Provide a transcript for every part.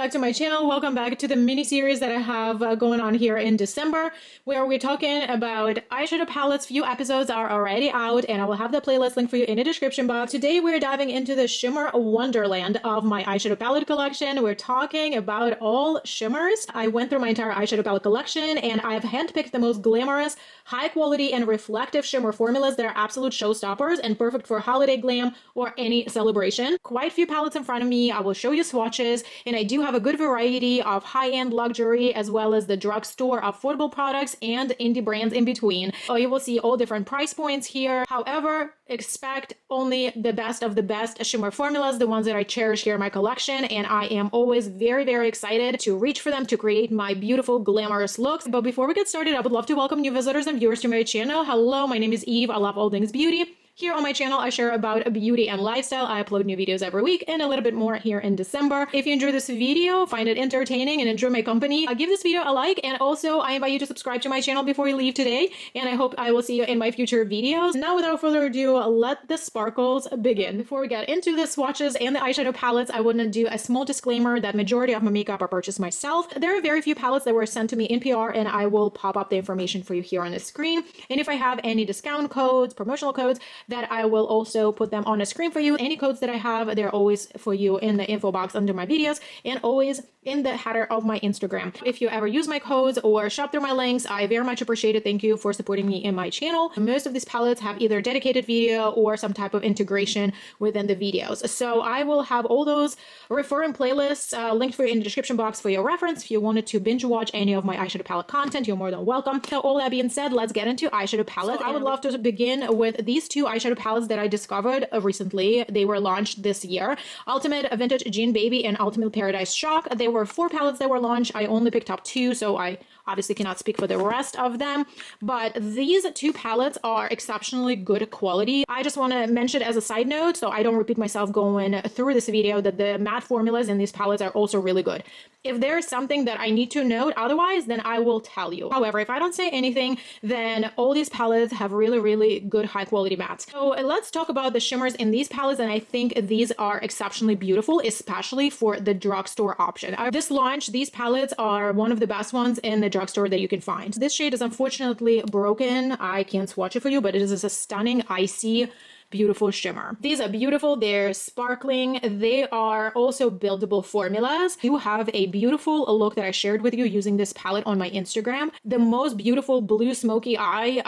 back to my channel. Welcome back to the mini series that I have going on here in December, where we're talking about eyeshadow palettes. Few episodes are already out, and I will have the playlist link for you in the description box. Today we're diving into the shimmer wonderland of my eyeshadow palette collection. We're talking about all shimmers. I went through my entire eyeshadow palette collection, and I've handpicked the most glamorous, high quality, and reflective shimmer formulas that are absolute showstoppers and perfect for holiday glam or any celebration. Quite a few palettes in front of me. I will show you swatches, and I do have a good variety of high-end luxury as well as the drugstore affordable products and indie brands in between. So you will see all different price points here. However, expect only the best of the best shimmer formulas, the ones that I cherish here in my collection, and I am always very, very excited to reach for them to create my beautiful, glamorous looks. But before we get started, I would love to welcome new visitors and viewers to my channel. Hello, my name is Eve. I love all things beauty. Here on my channel, I share about beauty and lifestyle. I upload new videos every week and a little bit more here in December. If you enjoy this video, find it entertaining, and enjoy my company, give this video a like, and also I invite you to subscribe to my channel before you leave today, and I hope I will see you in my future videos. Now, without further ado, let the sparkles begin. Before we get into the swatches and the eyeshadow palettes, I want to do a small disclaimer that majority of my makeup are purchased myself. There are very few palettes that were sent to me in PR, and I will pop up the information for you here on the screen. And if I have any discount codes, promotional codes, that I will also put them on the screen for you. Any codes that I have, they're always for you in the info box under my videos and always in the header of my Instagram. If you ever use my codes or shop through my links, I very much appreciate it. Thank you for supporting me in my channel. Most of these palettes have either dedicated video or some type of integration within the videos. So I will have all those referring playlists linked for you in the description box for your reference. If you wanted to binge watch any of my eyeshadow palette content, you're more than welcome. So all that being said, let's get into eyeshadow palettes. So I would love to begin with these two eyeshadow palettes that I discovered recently. They were launched this year. Ultimate Vintage Jean Baby and Ultimate Paradise Shock. There were 4 palettes that were launched. I only picked up 2, so I obviously cannot speak for the rest of them, but these 2 palettes are exceptionally good quality. I just want to mention as a side note, so I don't repeat myself going through this video, that the matte formulas in these palettes are also really good. If there's something that I need to note otherwise, then I will tell you. However, if I don't say anything, then all these palettes have really, really good high quality mattes. So let's talk about the shimmers in these palettes, and I think these are exceptionally beautiful, especially for the drugstore option. This launch, these palettes are one of the best ones in the drugstore that you can find. This shade is unfortunately broken. I can't swatch it for you, but it is a stunning icy beautiful shimmer. These are beautiful. They're sparkling. They are also buildable formulas. You have a beautiful look that I shared with you using this palette on my Instagram. The most beautiful blue smoky eye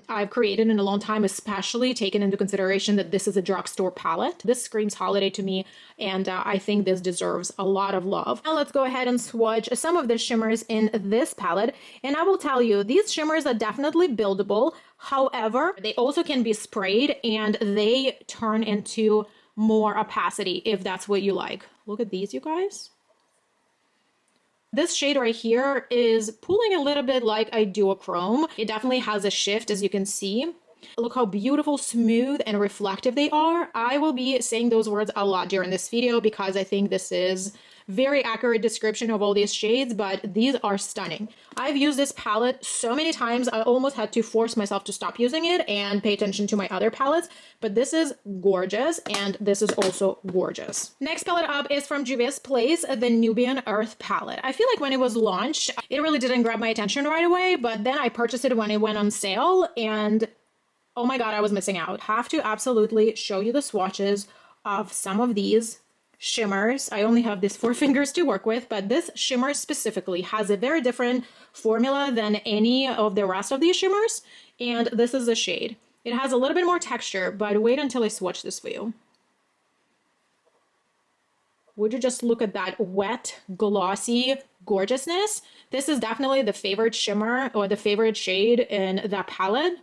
I've created in a long time, especially taking into consideration that this is a drugstore palette. This screams holiday to me, and I think this deserves a lot of love. Now let's go ahead and swatch some of the shimmers in this palette, and I will tell you, these shimmers are definitely buildable. However, they also can be sprayed and they turn into more opacity if that's what you like. Look at these, you guys. This shade right here is pulling a little bit like a duochrome. It definitely has a shift, as you can see. Look how beautiful, smooth, and reflective they are. I will be saying those words a lot during this video because I think this is very accurate description of all these shades, but these are stunning. I've used this palette so many times, I almost had to force myself to stop using it and pay attention to my other palettes, but this is gorgeous, and this is also gorgeous. Next palette up is from Juvia's Place, the Nubian Earth palette. I feel like when it was launched, it really didn't grab my attention right away, but then I purchased it when it went on sale, and oh my god, I was missing out. Have to absolutely show you the swatches of some of these shimmers. I only have these 4 fingers to work with, but this shimmer specifically has a very different formula than any of the rest of these shimmers, and this is the shade. It has a little bit more texture, but wait until I swatch this for you. Would you just look at that wet, glossy gorgeousness? This is definitely the favorite shimmer or the favorite shade in that palette.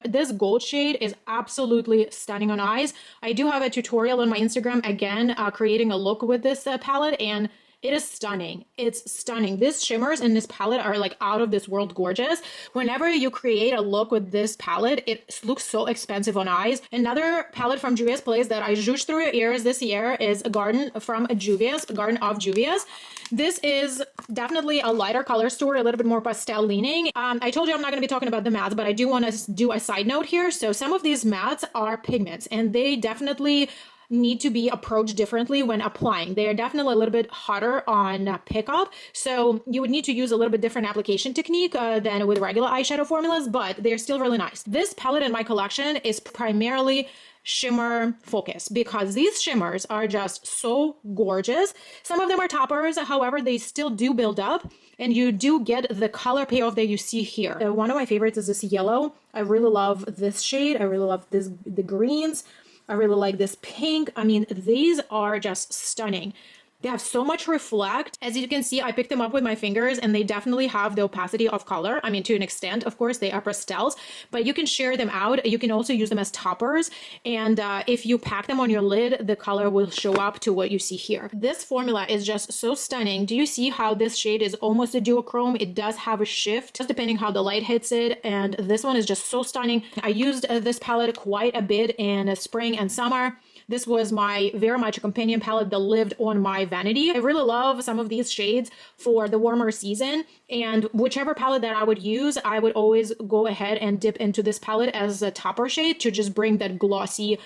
This gold shade is absolutely stunning on eyes. I do have a tutorial on my Instagram, again, creating a look with this palette, and it is stunning. It's stunning. These shimmers in this palette are like out of this world gorgeous. Whenever you create a look with this palette, it looks so expensive on eyes. Another palette from Juvia's Place that I zhooshed through your ears this year is a Garden of Juvia's. This is definitely a lighter color story, a little bit more pastel leaning. I told you I'm not going to be talking about the mattes, but I do want to do a side note here. So some of these mattes are pigments, and they definitely need to be approached differently when applying. They are definitely a little bit harder on pickup, so you would need to use a little bit different application technique than with regular eyeshadow formulas, but they're still really nice. This palette in my collection is primarily shimmer focus because these shimmers are just so gorgeous. Some of them are toppers, however, they still do build up and you do get the color payoff that you see here. One of my favorites is this yellow. I really love this shade. I really love the greens. I really like this pink. I mean, these are just stunning. They have so much reflect. As you can see, I picked them up with my fingers and they definitely have the opacity of color. I mean, to an extent, of course, they are pastels, but you can share them out. You can also use them as toppers. And if you pack them on your lid, the color will show up to what you see here. This formula is just so stunning. Do you see how this shade is almost a duochrome? It does have a shift just depending how the light hits it. And this one is just so stunning. I used this palette quite a bit in spring and summer. This was my very much a companion palette that lived on my vanity. I really love some of these shades for the warmer season, and whichever palette that I would use, I would always go ahead and dip into this palette as a topper shade to just bring that glossy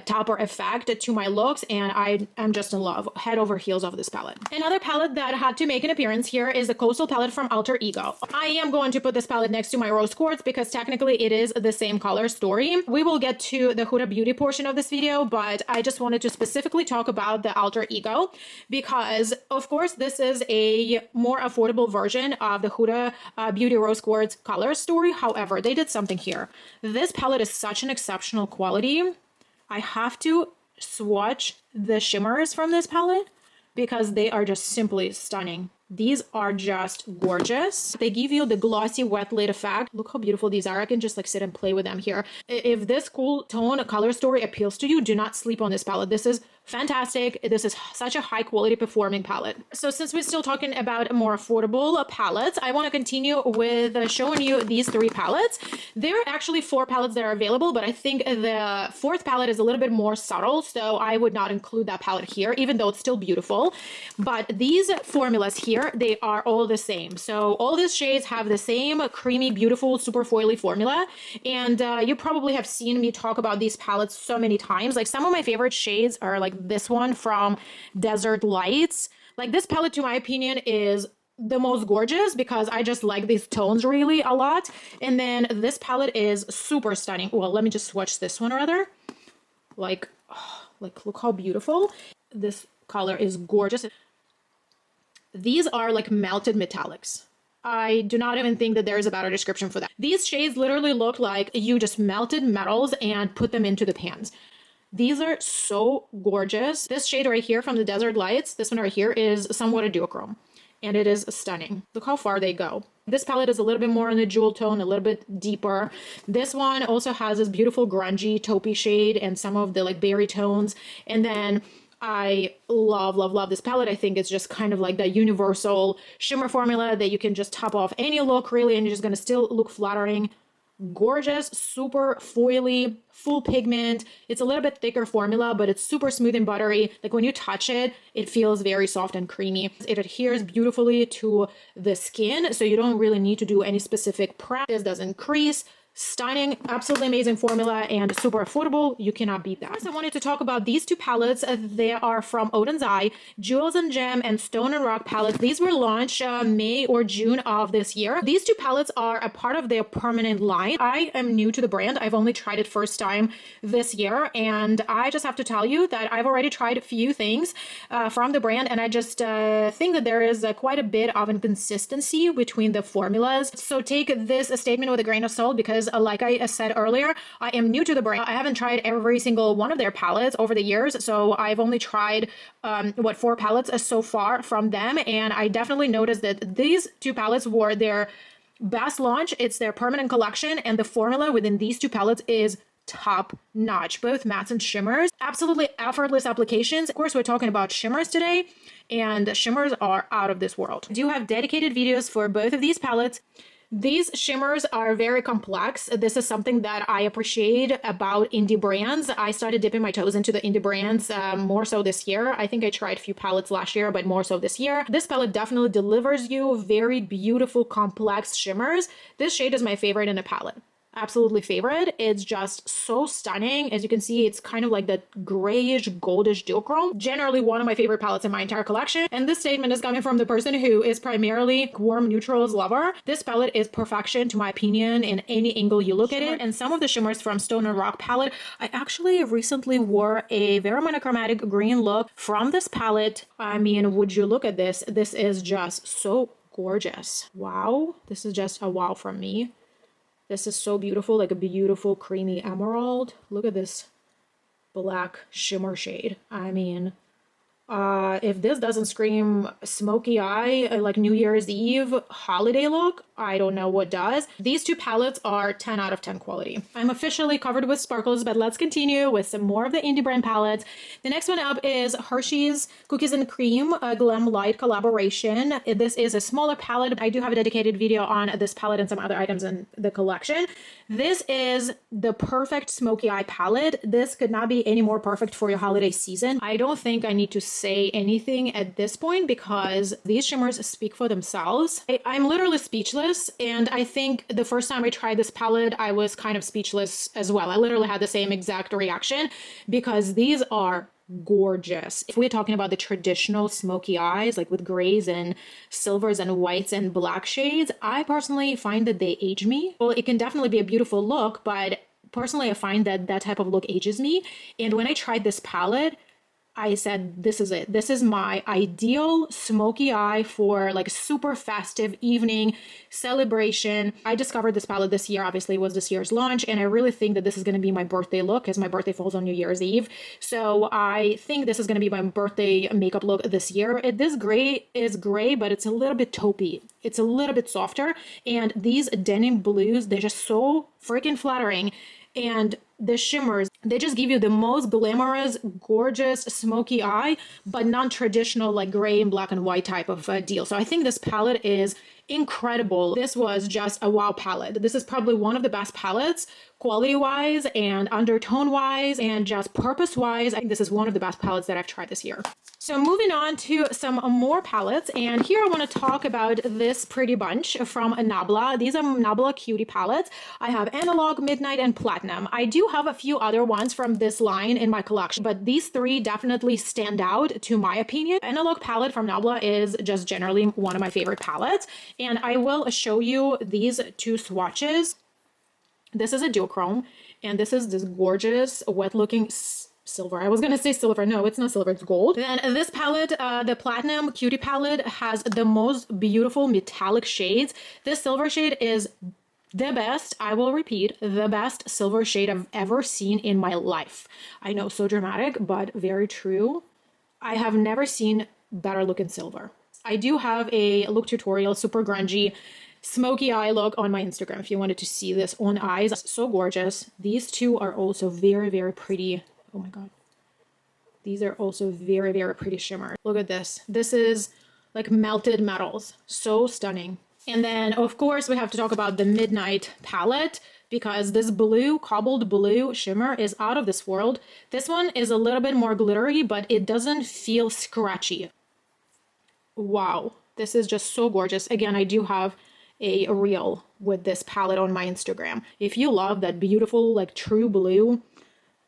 topper effect to my looks, and I am just in love, head over heels of this palette. Another palette that had to make an appearance here is the Coastal palette from Alter Ego. I am going to put this palette next to my Rose Quartz because technically it is the same color story. We will get to the Huda Beauty portion of this video, but I just wanted to specifically talk about the Alter Ego because, of course, this is a more affordable version of the Huda Beauty Rose Quartz color story. However, they did something here. This palette is such an exceptional quality. I have to swatch the shimmers from this palette because they are just simply stunning. These are just gorgeous. They give you the glossy wet lid effect. Look how beautiful these are. I can just like sit and play with them here. If this cool tone color story appeals to you, do not sleep on this palette. This is fantastic. This is such a high quality performing palette. So since we're still talking about more affordable palettes, I want to continue with showing you these three palettes. There are actually 4 palettes that are available, but I think the 4th palette is a little bit more subtle, so I would not include that palette here, even though it's still beautiful. But these formulas here, they are all the same. So all these shades have the same creamy, beautiful, super foily formula. And you probably have seen me talk about these palettes so many times. Like some of my favorite shades are like this one from Desert Lights. Like this palette, to my opinion, is the most gorgeous because I just like these tones really a lot. And then this palette is super stunning. Well, let me just swatch this one rather. Like look how beautiful. This color is gorgeous. These are like melted metallics. I do not even think that there is a better description for that. These shades literally look like you just melted metals and put them into the pans. These are so gorgeous. This shade right here from the Desert Lights, this one right here is somewhat a duochrome, and it is stunning. Look how far they go. This palette is a little bit more in the jewel tone, a little bit deeper. This one also has this beautiful grungy taupey shade and some of the like berry tones. And then I love, love, love this palette. I think it's just kind of like the universal shimmer formula that you can just top off any look really, and you're just gonna still look flattering. Gorgeous, super foily, full pigment. It's a little bit thicker formula, but it's super smooth and buttery. Like when you touch it, it feels very soft and creamy. It adheres beautifully to the skin, so you don't really need to do any specific prep. This doesn't crease. Stunning, absolutely amazing formula and super affordable. You cannot beat that. First, I wanted to talk about these 2 palettes. They are from Odin's Eye, Jewels and Gem and Stone and Rock palettes. These were launched May or June of this year. These 2 palettes are a part of their permanent line. I am new to the brand. I've only tried it first time this year, and I just have to tell you that I've already tried a few things from the brand, and I just think that there is quite a bit of inconsistency between the formulas. So take this statement with a grain of salt because like I said earlier, I am new to the brand. I haven't tried every single one of their palettes over the years, so I've only tried 4 palettes so far from them, and I definitely noticed that these 2 palettes were their best launch. It's their permanent collection, and the formula within these 2 palettes is top notch, both mattes and shimmers. Absolutely effortless applications. Of course, we're talking about shimmers today, and shimmers are out of this world. I do have dedicated videos for both of these palettes. These shimmers are very complex. This is something that I appreciate about indie brands. I started dipping my toes into the indie brands more so this year. I think I tried a few palettes last year, but more so this year. This palette definitely delivers you very beautiful, complex shimmers. This shade is my favorite in a palette. absolutely favorite. It's just so stunning. As you can see, it's kind of like that grayish, goldish duochrome. Generally one of my favorite palettes in my entire collection. And this statement is coming from the person who is primarily warm neutrals lover. This palette is perfection to my opinion in any angle you look at it. And some of the shimmers from Stone and Rock palette, I actually recently wore a very monochromatic green look from this palette. I mean, would you look at this? This is just so gorgeous. Wow. This is just a wow from me. This is so beautiful, like a beautiful creamy emerald. Look at this black shimmer shade. I mean, if this doesn't scream smoky eye, like New Year's Eve holiday look, I don't know what does. These two palettes are 10 out of 10 quality. I'm officially covered with sparkles, but let's continue with some more of the indie brand palettes. The next one up is Hershey's Cookies and Cream Glam Light collaboration. This is a smaller palette. I do have a dedicated video on this palette and some other items in the collection. This is the perfect smoky eye palette. This could not be any more perfect for your holiday season. I don't think I need to say anything at this point because these shimmers speak for themselves. I'm literally speechless, and I think the first time I tried this palette, I was kind of speechless as well. I literally had the same exact reaction because these are gorgeous. If we're talking about the traditional smoky eyes, like with grays and silvers and whites and black shades, I personally find that they age me. Well, it can definitely be a beautiful look, but personally I find that that type of look ages me. And when I tried this palette, I said, this is it. This is my ideal smoky eye for like super festive evening celebration. I discovered this palette this year. Obviously, it was this year's launch. And I really think that this is going to be my birthday look because my birthday falls on New Year's Eve. So I think this is going to be my birthday makeup look this year. This gray is gray, but it's a little bit taupey. It's a little bit softer. And these denim blues, they're just so freaking flattering. And the shimmers, they just give you the most glamorous, gorgeous, smoky eye, but non-traditional like gray and black and white type of deal. So I think this palette is incredible. This was just a wow palette. This is probably one of the best palettes quality-wise and undertone-wise and just purpose-wise. I think this is one of the best palettes that I've tried this year. So moving on to some more palettes, and here I want to talk about this pretty bunch from Nabla. These are Nabla Cutie palettes. I have Analog, Midnight, and Platinum. I do have a few other ones from this line in my collection, but these three definitely stand out to my opinion. Analog palette from Nabla is just generally one of my favorite palettes, and I will show you these two swatches. This is a duochrome, and this is this gorgeous, wet-looking silver. I was gonna say silver. No, it's not silver, it's gold. Then this palette, the Platinum Cutie palette, has the most beautiful metallic shades. This silver shade is the best, I will repeat, the best silver shade I've ever seen in my life. I know, so dramatic, but very true. I have never seen better looking silver. I do have a look tutorial, super grungy, smoky eye look on my Instagram if you wanted to see this on eyes. So gorgeous. These two are also very, very pretty. Oh my god. These are also very, very pretty shimmers. Look at this. This is like melted metals. So stunning. And then, of course, we have to talk about the Midnight palette because this blue, cobbled blue shimmer is out of this world. This one is a little bit more glittery, but it doesn't feel scratchy. Wow. This is just so gorgeous. Again, I do have a reel with this palette on my Instagram. If you love that beautiful, like true blue,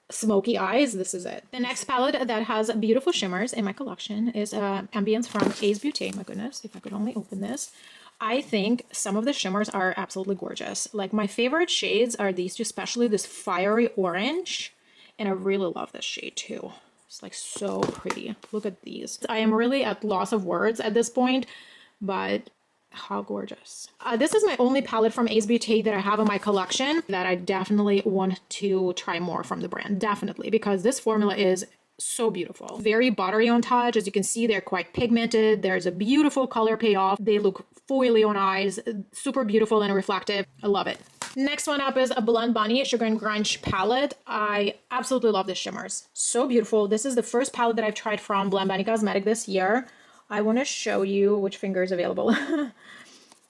smoky eyes, this is it. The next palette that has beautiful shimmers in my collection is Ambience from Ace Beauty. My goodness, if I could only open this. I think some of the shimmers are absolutely gorgeous. Like my favorite shades are these two, especially this fiery orange. And I really love this shade too. It's like so pretty. Look at these. I am really at loss of words at this point, but how gorgeous. This is my only palette from Ace Beauty that I have in my collection that I definitely want to try more from the brand. Definitely, because this formula is so beautiful. Very buttery on touch. As you can see, they're quite pigmented. There's a beautiful color payoff. They look foily on eyes. Super beautiful and reflective. I love it. Next one up is a Blonde Bunny Sugar and Grunge palette. I absolutely love the shimmers. So beautiful. This is the first palette that I've tried from NOMAD Cosmetics this year. I want to show you which finger is available.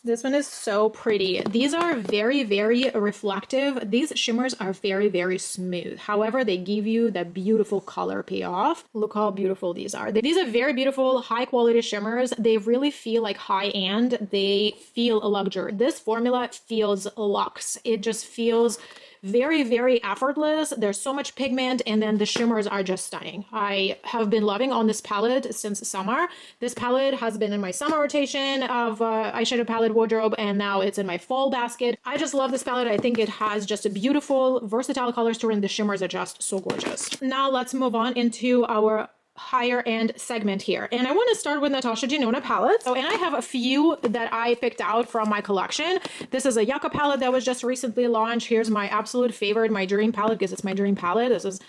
This one is so pretty. These are very, very reflective. These shimmers are very, very smooth. However, they give you that beautiful color payoff. Look how beautiful these are. These are very beautiful, high quality shimmers. They really feel like high end. They feel a luxury. This formula feels luxe. It just feels very, very effortless. There's so much pigment, and then the shimmers are just stunning. I have been loving on this palette since summer. This palette has been in my summer rotation of eyeshadow palette wardrobe, and now it's in my fall basket. I just love this palette. I think it has just a beautiful, versatile color story, and the shimmers are just so gorgeous. Now let's move on into our higher end segment here, and I want to start with Natasha Denona palettes. And I have a few that I picked out from my collection. This is a Yucca palette that was just recently launched. Here's my absolute favorite, my dream palette, because it's my dream palette. This is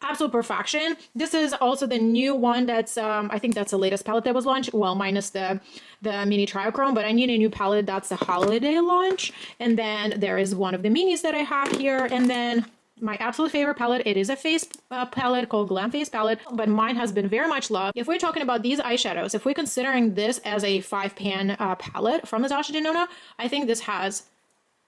absolute perfection. This is also the new one that's I think that's the latest palette that was launched, well, minus the mini triochrome, but I need a new palette. That's the holiday launch. And then there is one of the minis that I have here, and then my absolute favorite palette, it is a face palette called Glam Face Palette, but mine has been very much loved. If we're talking about these eyeshadows, if we're considering this as a 5-pan palette from Natasha Denona, I think this has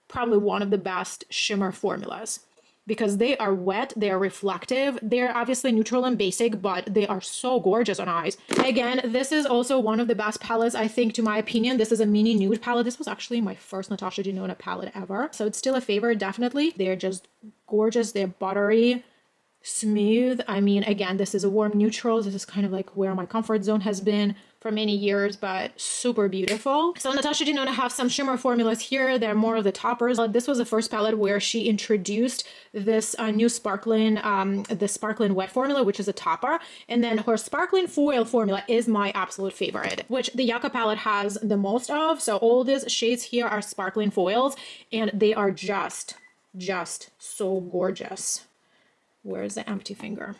probably one of the best shimmer formulas, because they are wet, they are reflective, they're obviously neutral and basic, but they are so gorgeous on eyes. Again, this is also one of the best palettes, I think, to my opinion. This is a mini nude palette. This was actually my first Natasha Denona palette ever, so it's still a favorite, definitely. They're just gorgeous. They're buttery, smooth. I mean, again, this is a warm neutral. This is kind of like where my comfort zone has been for many years, but super beautiful. So Natasha Denona have some shimmer formulas here. They're more of the toppers. This was the first palette where she introduced this new sparkling, the sparkling wet formula, which is a topper. And then her sparkling foil formula is my absolute favorite, which the Yucca palette has the most of. So all these shades here are sparkling foils, and they are just so gorgeous. Where's the empty finger?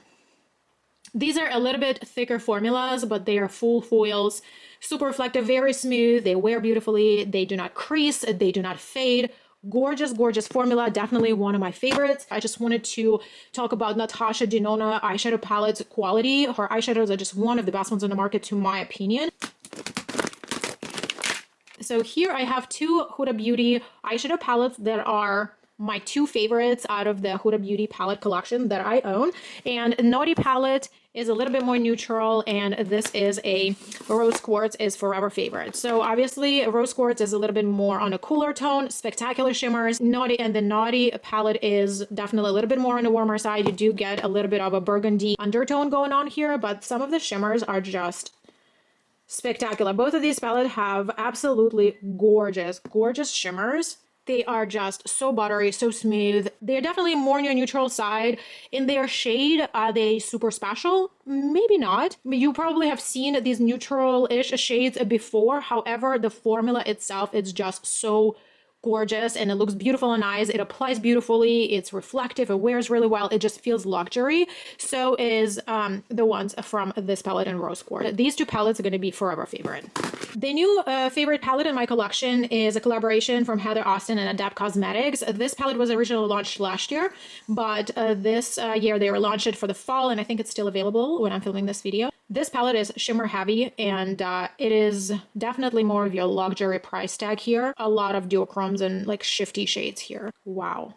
These are a little bit thicker formulas, but they are full foils, super reflective, very smooth. They wear beautifully. They do not crease. They do not fade. Gorgeous, gorgeous formula. Definitely one of my favorites. I just wanted to talk about Natasha Denona eyeshadow palette's quality. Her eyeshadows are just one of the best ones on the market, to my opinion. So here I have two Huda Beauty eyeshadow palettes that are my two favorites out of the Huda Beauty palette collection that I own. And Naughty palette is a little bit more neutral, and this is a Rose Quartz is forever favorite. So obviously Rose Quartz is a little bit more on a cooler tone, spectacular shimmers. Naughty, and the Naughty palette is definitely a little bit more on the warmer side. You do get a little bit of a burgundy undertone going on here, but some of the shimmers are just spectacular. Both of these palettes have absolutely gorgeous, gorgeous shimmers. They are just so buttery, so smooth. They're definitely more on your neutral side. In their shade, are they super special? Maybe not. You probably have seen these neutral-ish shades before. However, the formula itself is just so gorgeous, and it looks beautiful on eyes. It applies beautifully. It's reflective. It wears really well. It just feels luxury. So is the ones from this palette and Rose Quartz. These two palettes are going to be forever favorite. The new favorite palette in my collection is a collaboration from Heather Austin and NOMAD Cosmetics. This palette was originally launched last year, but this year they relaunched it for the fall, and I think it's still available when I'm filming this video. This palette is shimmer heavy, and it is definitely more of your luxury price tag here. A lot of duochromes and like shifty shades here. Wow.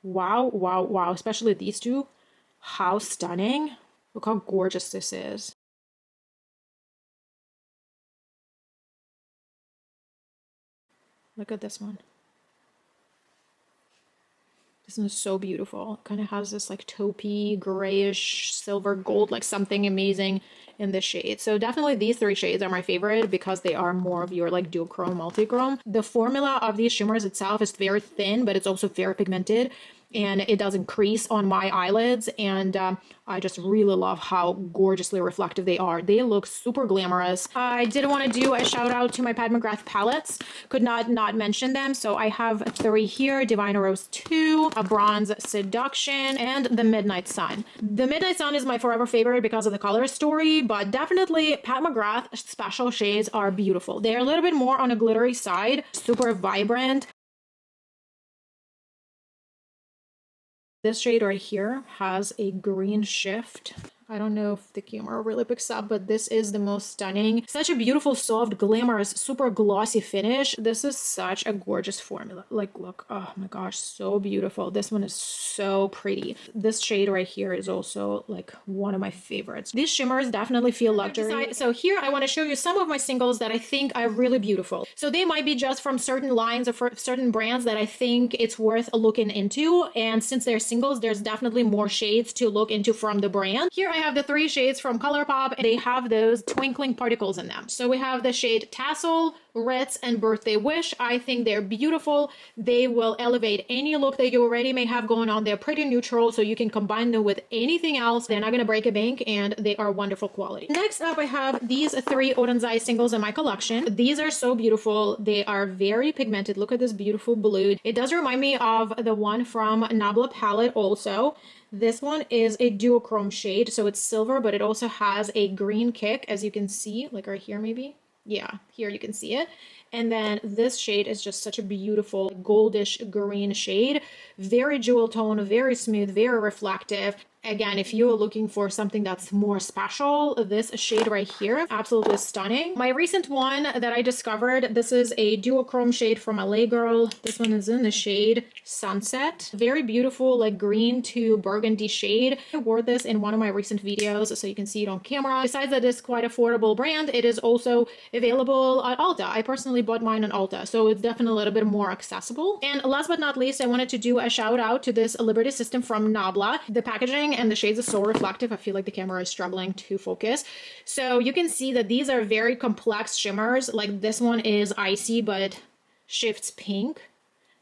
Wow, wow, wow. Especially these two. How stunning. Look how gorgeous this is. Look at this one. This one is so beautiful. It kind of has this like taupey, grayish, silver gold, like something amazing in this shade. So definitely these three shades are my favorite because they are more of your like duochrome, multichrome. The formula of these shimmers itself is very thin, but it's also very pigmented, and it doesn't crease on my eyelids. And I just really love how gorgeously reflective they are. They look super glamorous. I did want to do a shout out to my Pat McGrath palettes. Could not mention them. So I have three here: Divine Rose 2, a Bronze Seduction, and the Midnight Sun. The Midnight Sun is my forever favorite because of the color story, but definitely Pat McGrath special shades are beautiful. They're a little bit more on a glittery side, super vibrant. This shade right here has a green shift. I don't know if the camera really picks up, but this is the most stunning. Such a beautiful, soft, glamorous, super glossy finish. This is such a gorgeous formula. Like, look, oh my gosh, so beautiful. This one is so pretty. This shade right here is also like one of my favorites. These shimmers definitely feel luxury. So here I want to show you some of my singles that I think are really beautiful. So they might be just from certain lines or for certain brands that I think it's worth looking into. And since they're singles, there's definitely more shades to look into from the brand. Here I have the 3 shades from ColourPop. They have those twinkling particles in them. So we have the shade Tassel, Ritz, and Birthday Wish. I think they're beautiful. They will elevate any look that you already may have going on. They're pretty neutral, so you can combine them with anything else. They're not going to break a bank, and they are wonderful quality. Next up, I have these 3 Odense singles in my collection. These are so beautiful. They are very pigmented. Look at this beautiful blue. It does remind me of the one from Nabla palette also. This one is a duochrome shade, so it's silver, but it also has a green kick, as you can see, like right here maybe. Yeah, here you can see it. And then this shade is just such a beautiful goldish green shade. Very jewel tone, very smooth, very reflective. Again, if you're looking for something that's more special, this shade right here, absolutely stunning. My recent one that I discovered, this is a duochrome shade from LA Girl. This one is in the shade Sunset. Very beautiful, like green to burgundy shade. I wore this in one of my recent videos, so you can see it on camera. Besides that it's quite affordable brand, it is also available at Ulta. I personally bought mine on Ulta, so it's definitely a little bit more accessible. And last but not least, I wanted to do a shout out to this Liberty System from Nabla. The packaging and the shades are so reflective. I feel like the camera is struggling to focus. So you can see that these are very complex shimmers. Like this one is icy, but shifts pink.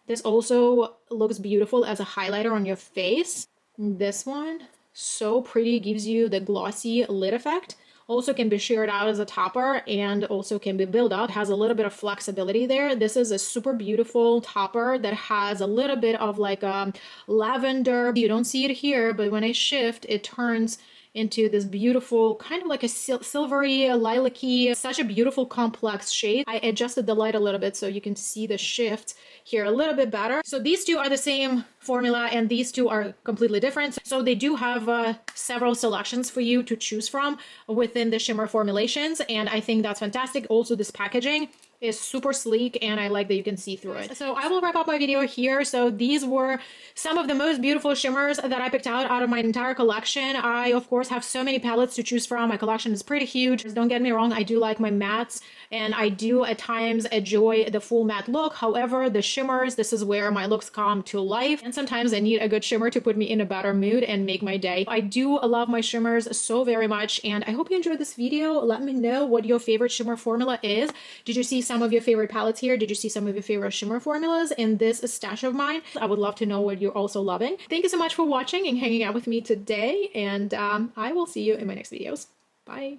This also looks beautiful as a highlighter on your face. This one, so pretty, gives you the glossy lid effect. Also can be sheared out as a topper and also can be built up. It has a little bit of flexibility there. This is a super beautiful topper that has a little bit of like a lavender. You don't see it here, but when I shift, it turns into this beautiful, kind of like a silvery, lilac-y, such a beautiful complex shade. I adjusted the light a little bit so you can see the shift here a little bit better. So these two are the same formula and these two are completely different. So they do have several selections for you to choose from within the shimmer formulations, and I think that's fantastic. Also, this packaging is super sleek and I like that you can see through it. So I will wrap up my video here. So these were some of the most beautiful shimmers that I picked out of my entire collection. I of course have so many palettes to choose from. My collection is pretty huge. Don't get me wrong, I do like my mattes and I do at times enjoy the full matte look. However, the shimmers, this is where my looks come to life, and sometimes I need a good shimmer to put me in a better mood and make my day. I do love my shimmers so very much, and I hope you enjoyed this video. Let me know what your favorite shimmer formula is. Did you see some of your favorite palettes here? Did you see some of your favorite shimmer formulas in this stash of mine? I would love to know what you're also loving. Thank you so much for watching and hanging out with me today, and I will see you in my next videos. Bye.